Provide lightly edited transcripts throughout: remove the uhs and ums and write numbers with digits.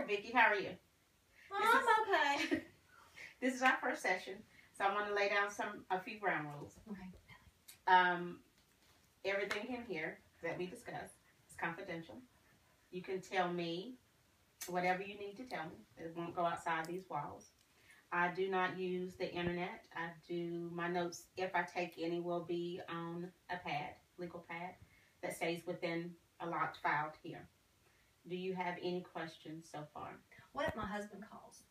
Hi, Vicki. How are you? I'm okay. This is our first session, so I want to lay down a few ground rules. Okay. Everything in here that we discuss is confidential. You can tell me whatever you need to tell me. It won't go outside these walls. I do not use the internet. My notes, if I take any, will be on a pad, legal pad, that stays within a locked file here. Do you have any questions so far? What if my husband calls?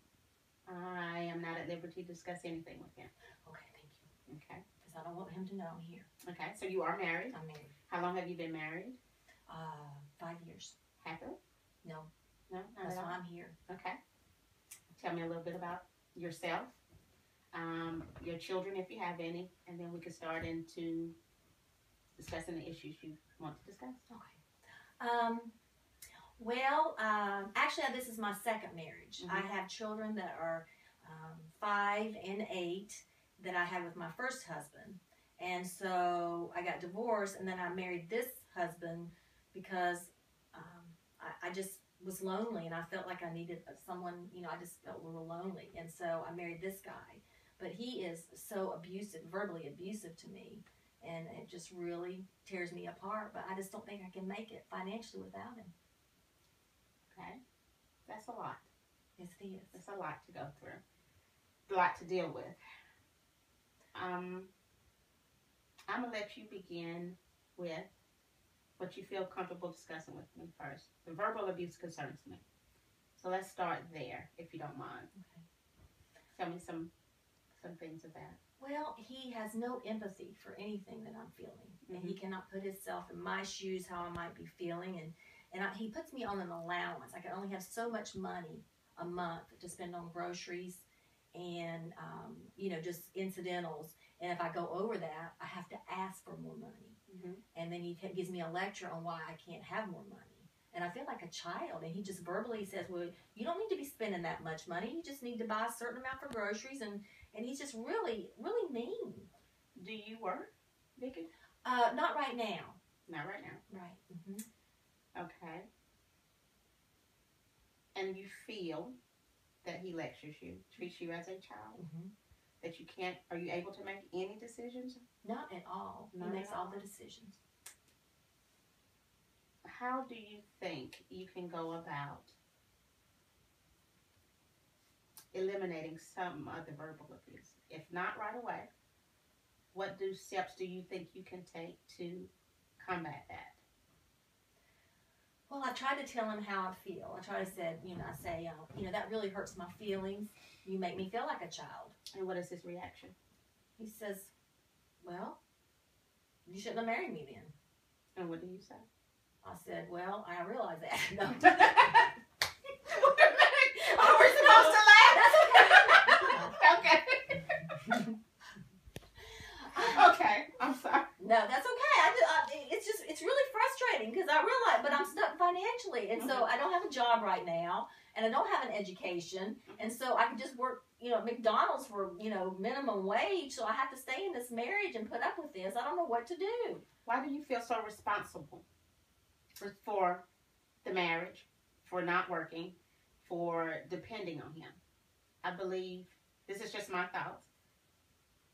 I am not at liberty to discuss anything with him. Okay, thank you. Okay. Because I don't want him to know I'm here. Okay, so you are married? I'm married. How long have you been married? 5 years. Happily? No. No? That's why I'm here. Okay. Tell me a little bit about yourself, your children if you have any, and then we can start into discussing the issues you want to discuss. Okay. Actually, this is my second marriage. Mm-hmm. I have children that are 5 and 8 that I had with my first husband. And so I got divorced, and then I married this husband because I just was lonely, and I felt like I needed someone, I just felt a little lonely. And so I married this guy. But he is so abusive, verbally abusive to me, and it just really tears me apart. But I just don't think I can make it financially without him. Okay. That's a lot. Yes, it is. It's a lot to go through. A lot to deal with. I'm going to let you begin with what you feel comfortable discussing with me first. The verbal abuse concerns me. So let's start there, if you don't mind. Okay. Tell me some things of that. Well, he has no empathy for anything that I'm feeling. Mm-hmm. And he cannot put himself in my shoes, how I might be feeling. And he puts me on an allowance. I can only have so much money a month to spend on groceries and, just incidentals. And if I go over that, I have to ask for more money. Mm-hmm. And then he gives me a lecture on why I can't have more money. And I feel like a child. And he just verbally says, well, you don't need to be spending that much money. You just need to buy a certain amount for groceries. And he's just really, really mean. Do you work, Vicki? Not right now. Not right now. Right. Mm-hmm. Okay. And you feel that he lectures you, treats you as a child? Mm-hmm. That you can't, are you able to make any decisions? Not at all. Not he makes at all. all the decisions. How do you think you can go about eliminating some of the verbal abuse? If not right away, what steps do you think you can take to combat that? Well, I try to tell him how I feel. I try to say, that really hurts my feelings. You make me feel like a child. And what is his reaction? He says, well, you shouldn't have married me then. And what do you say? I said, well, I realize that. No. Are we supposed to laugh? That's okay. Okay, I'm sorry. No, that's okay. It's really frustrating because I realize, but I'm stuck financially, and so I don't have a job right now, and I don't have an education, and so I can just work, at McDonald's for, minimum wage, so I have to stay in this marriage and put up with this. I don't know what to do. Why do you feel so responsible for the marriage, for not working, for depending on him? I believe, this is just my thoughts.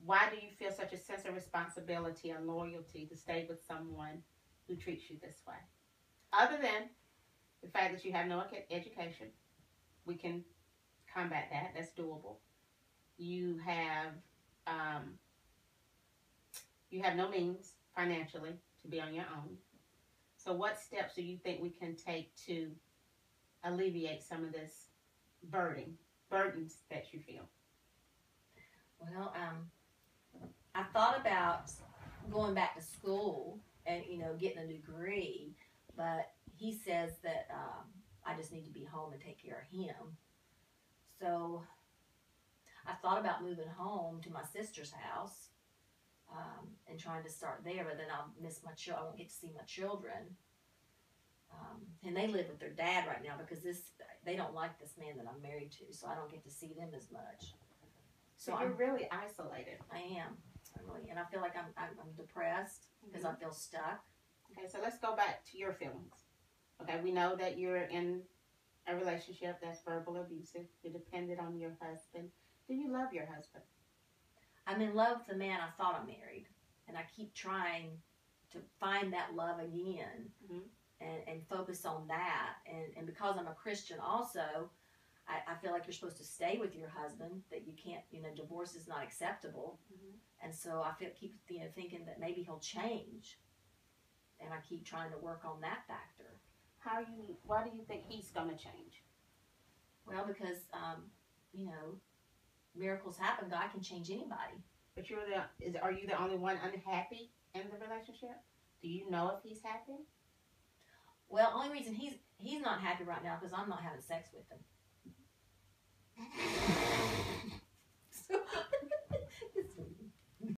Why do you feel such a sense of responsibility and loyalty to stay with someone who treats you this way? Other than the fact that you have no education, we can combat that. That's doable. You have no means financially to be on your own. So what steps do you think we can take to alleviate some of this burdens that you feel? Well, I thought about going back to school and, getting a degree, but he says that I just need to be home and take care of him. So I thought about moving home to my sister's house and trying to start there, but then I'll miss my children. I won't get to see my children. And they live with their dad right now because they don't like this man that I'm married to, so I don't get to see them as much. So you're really isolated. I am. Really, and I feel like I'm depressed because I feel stuck. Okay, so let's go back to your feelings. Okay, we know that you're in a relationship that's verbal abusive. You're dependent on your husband. Do you love your husband? I'm in love with the man I thought I married, and I keep trying to find that love again, Mm-hmm. and focus on that. And because I'm a Christian also, I feel like you're supposed to stay with your husband, that you can't, divorce is not acceptable. Mm-hmm. And so I keep thinking that maybe he'll change, and I keep trying to work on that factor. Why do you think he's going to change? Well, because, miracles happen. God can change anybody. But are you the only one unhappy in the relationship? Do you know if he's happy? Well, only reason he's not happy right now because I'm not having sex with him.